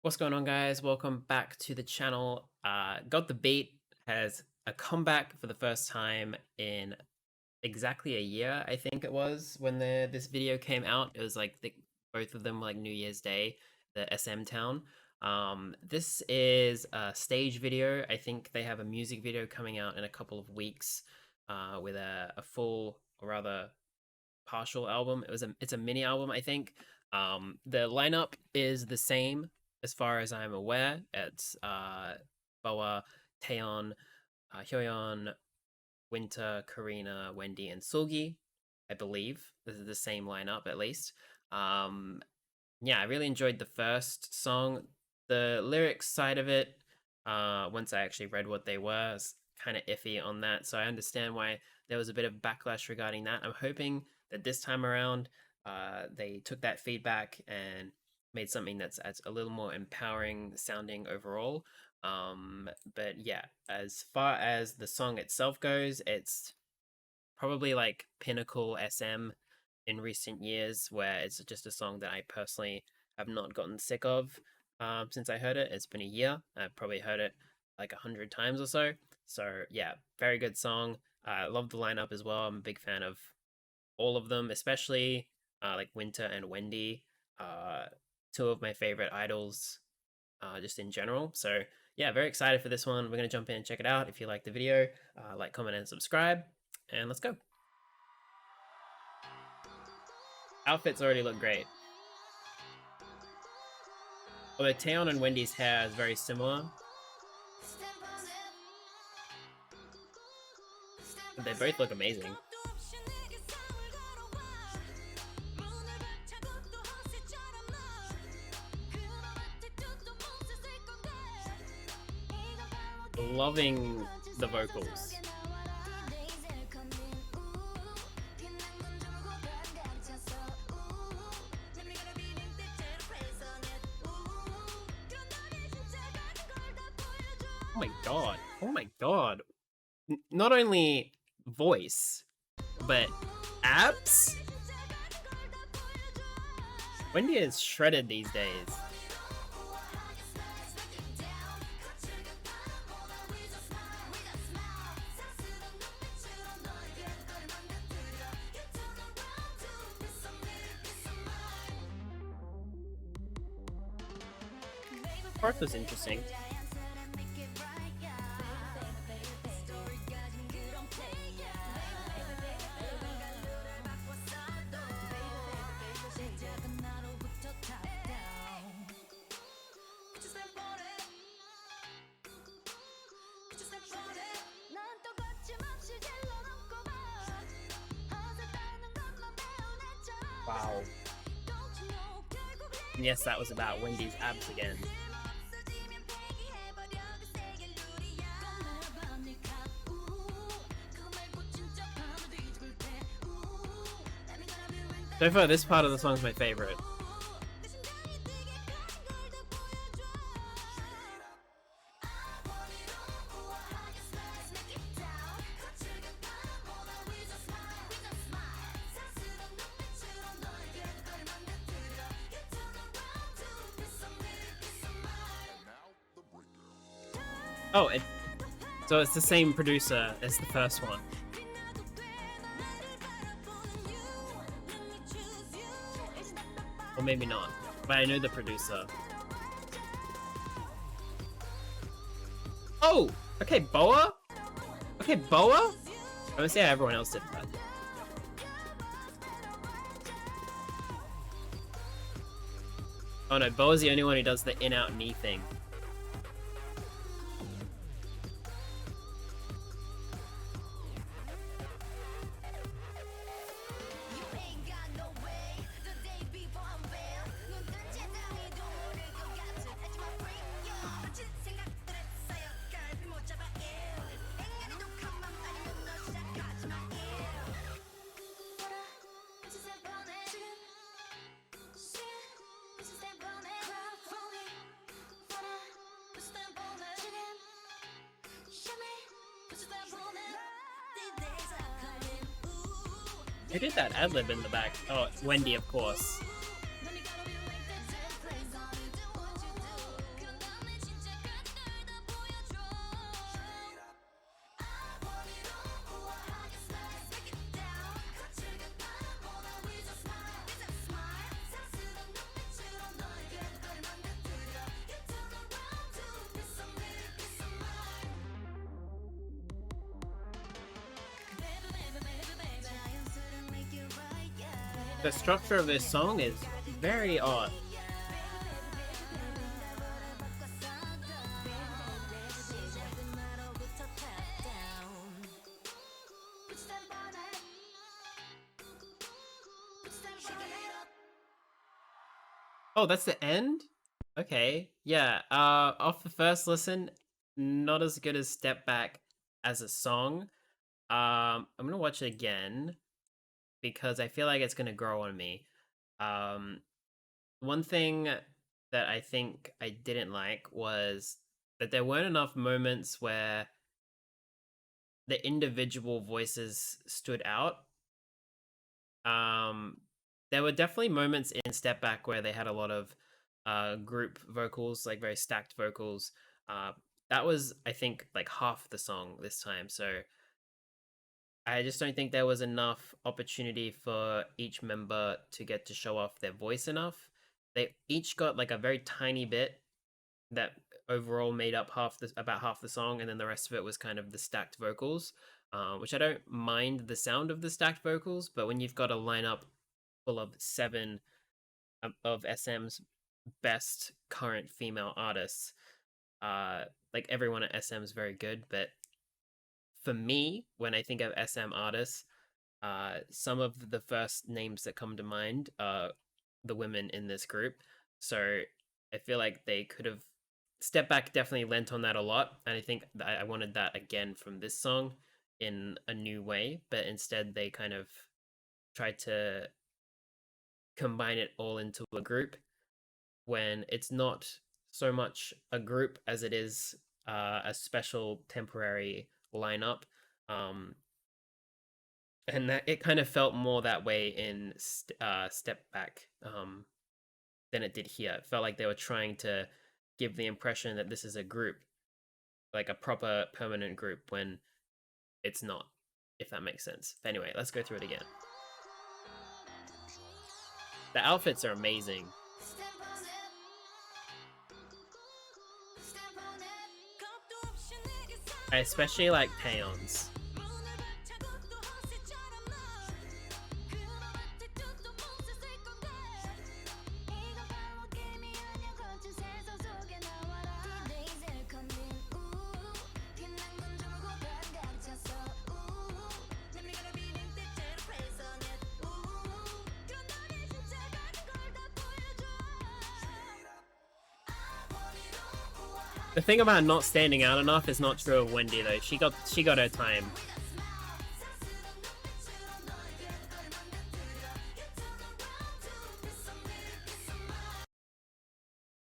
What's going on, guys? Welcome back to the channel. Got the Beat has a comeback for the first time in exactly a year. I think it was when this video came out. It was like both of them were like New Year's Day, the SM Town. This is a stage video. I think they have a music video coming out in a couple of weeks, with a full, or rather partial album. It's a mini album, I think. The lineup is the same as far as I'm aware. It's Boa, Taeyeon, Hyoyeon, Winter, Karina, Wendy, and Sulgi. I believe this is the same lineup at least. Um, yeah, I really enjoyed the first song. The lyrics side of it, once I actually read what they were, is kind of iffy on that. So I understand why there was a bit of backlash regarding that. I'm hoping that this time around, they took that feedback and made something that's a little more empowering sounding overall. But yeah, as far as the song itself goes, it's probably like pinnacle SM in recent years, where it's just a song that I personally have not gotten sick of since I heard it. It's been a year. I've probably heard it like 100 times or so. So yeah, very good song. I love the lineup as well. I'm a big fan of all of them, especially like Winter and Wendy, uh, two of my favorite idols, just in general. So yeah, very excited for this one. We're gonna jump in and check it out. If you like the video, like, comment, and subscribe, and let's go. Outfits already look great. Although Taeyeon and Wendy's hair is very similar, but they both look amazing. Loving the vocals. Oh my god. Oh my god. Not only voice, but abs? Wendy is shredded these days. Part was interesting. Wow. And yes, that was about Wendy's abs again. So far, this part of the song is my favorite. Oh, so it's the same producer as the first one. Or maybe not, but I know the producer. Oh! Okay, Boa? Okay, Boa? I'm gonna see how everyone else did that. Oh no, Boa's the only one who does the in-out knee thing. Who did that ad-lib in the back? Oh, Wendy, of course. The structure of this song is very odd. Oh, that's the end? Okay. Yeah. Off the first listen, not as good as Step Back as a song. I'm gonna watch it again because I feel like it's gonna grow on me. Um, One thing that I think I didn't like was that there weren't enough moments where the individual voices stood out. Um, there were definitely moments in Step Back where they had a lot of group vocals, like very stacked vocals. Uh, that was, I think, like half the song this time. So I just don't think there was enough opportunity for each member to get to show off their voice enough. They each got like a very tiny bit that overall made up about half the song, and then the rest of it was kind of the stacked vocals, which I don't mind the sound of the stacked vocals, but when you've got a lineup full of seven of SM's best current female artists, like everyone at SM is very good, but for me, when I think of SM artists, some of the first names that come to mind are the women in this group. So I feel like they could have Step Back definitely lent on that a lot, and I think I wanted that again from this song in a new way, but instead they kind of tried to combine it all into a group when it's not so much a group as it is a special temporary lineup. Um, and that it kind of felt more that way in Step Back than it did here. It felt like they were trying to give the impression that this is a group, like a proper permanent group, when it's not, if that makes sense. But anyway, let's go through it again. The outfits are amazing. I especially like Taeyeon's. The thing about not standing out enough is not true of Wendy though. She got her time.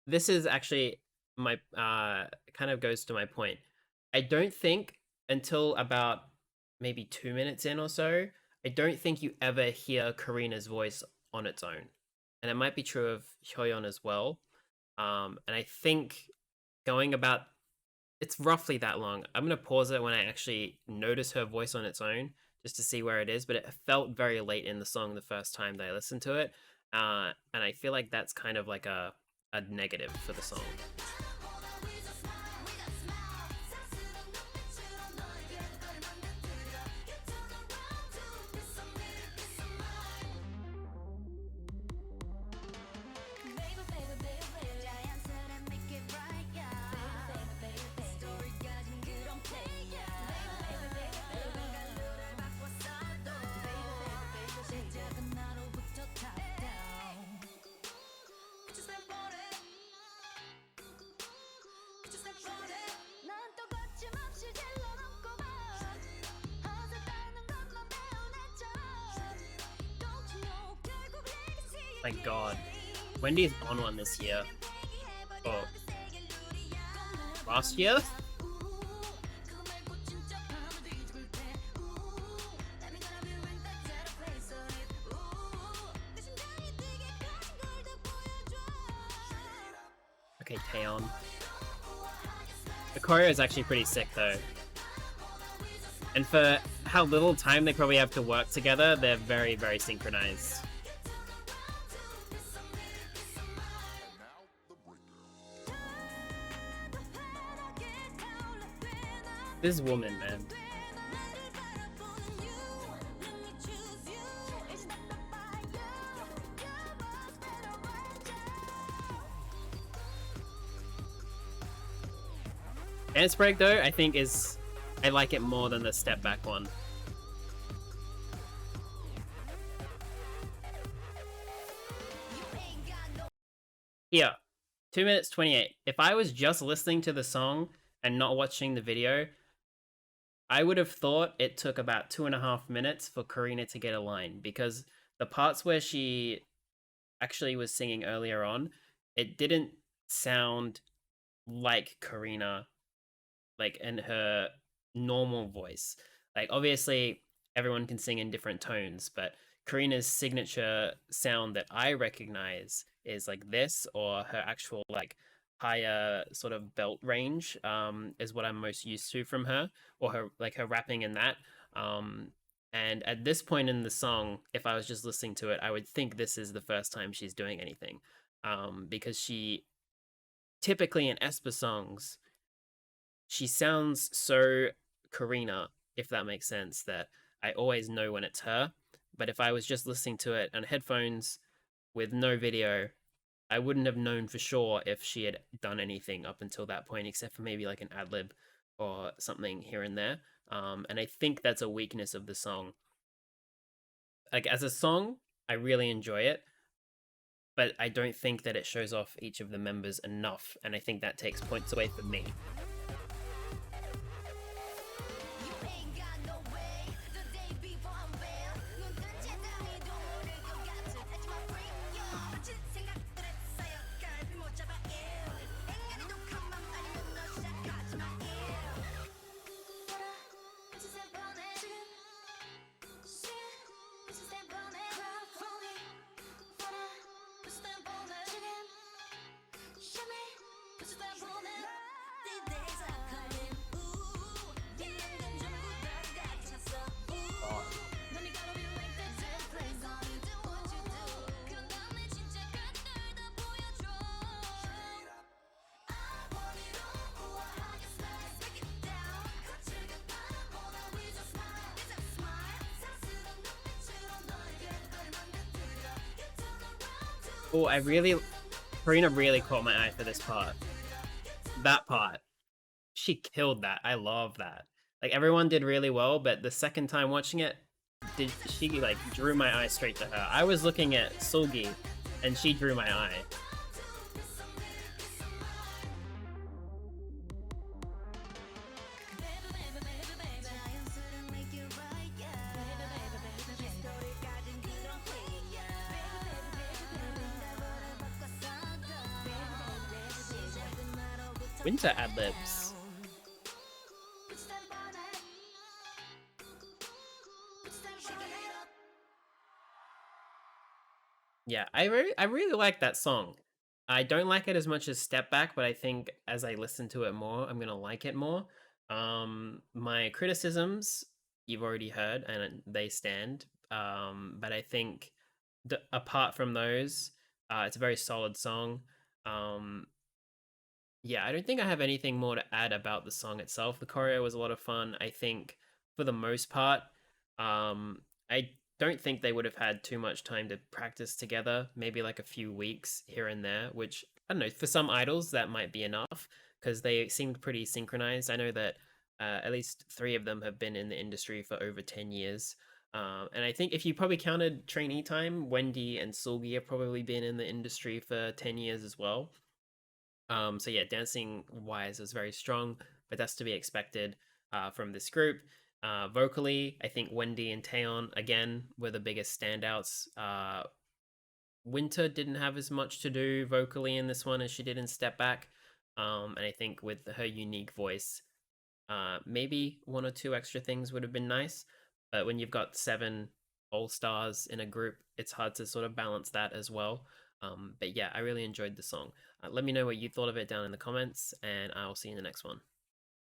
This is actually my kind of goes to my point. I don't think until about maybe 2 minutes in or so, I don't think you ever hear Karina's voice on its own. And it might be true of Hyoyeon as well. And I think going about it's roughly that long. I'm gonna pause it when I actually notice her voice on its own, just to see where it is. But it felt very late in the song the first time that I listened to it, and I feel like that's kind of like a negative for the song. My god. Wendy's on one this year. Oh. Last year? Okay, Taeyeon. The choreo is actually pretty sick though. And for how little time they probably have to work together, they're very, very synchronized. This woman, man. Dance Break though, I think I like it more than the Step Back one. Here, 2 minutes 28. If I was just listening to the song and not watching the video, I would have thought it took about 2.5 minutes for Karina to get a line, because the parts where she actually was singing earlier on, it didn't sound like Karina, like in her normal voice. Like obviously everyone can sing in different tones, but Karina's signature sound that I recognize is like this, or her actual like higher sort of belt range is what I'm most used to from her, or her rapping in that. Um and at this point in the song, if I was just listening to it, I would think this is the first time she's doing anything. Because she typically in Espa songs, she sounds so Karina, if that makes sense, that I always know when it's her. But if I was just listening to it on headphones with no video, I wouldn't have known for sure if she had done anything up until that point, except for maybe like an ad lib or something here and there. And I think that's a weakness of the song. Like as a song, I really enjoy it, but I don't think that it shows off each of the members enough, and I think that takes points away from me. Oh, Karina really caught my eye for this part. That part, she killed that. I love that. Like everyone did really well, but the second time watching it, she like drew my eye straight to her. I was looking at Sulgi, and she drew my eye. Winter ad libs. Yeah, I really like that song. I don't like it as much as Step Back, but I think as I listen to it more, I'm gonna like it more. My criticisms you've already heard, and they stand. But I think apart from those, it's a very solid song. Um, yeah, I don't think I have anything more to add about the song itself. The choreo was a lot of fun. I think for the most part, I don't think they would have had too much time to practice together, maybe like a few weeks here and there, which I don't know, for some idols that might be enough because they seemed pretty synchronized. I know that at least 3 of them have been in the industry for over 10 years. And I think if you probably counted trainee time, Wendy and Sulgi have probably been in the industry for 10 years as well. So yeah, dancing wise was very strong, but that's to be expected from this group. Vocally, I think Wendy and Taeyeon again were the biggest standouts. Winter didn't have as much to do vocally in this one as she did in Step Back, and I think with her unique voice, maybe 1 or 2 extra things would have been nice. But when you've got 7 all stars in a group, it's hard to sort of balance that as well. But yeah, I really enjoyed the song. Let me know what you thought of it down in the comments, and I'll see you in the next one.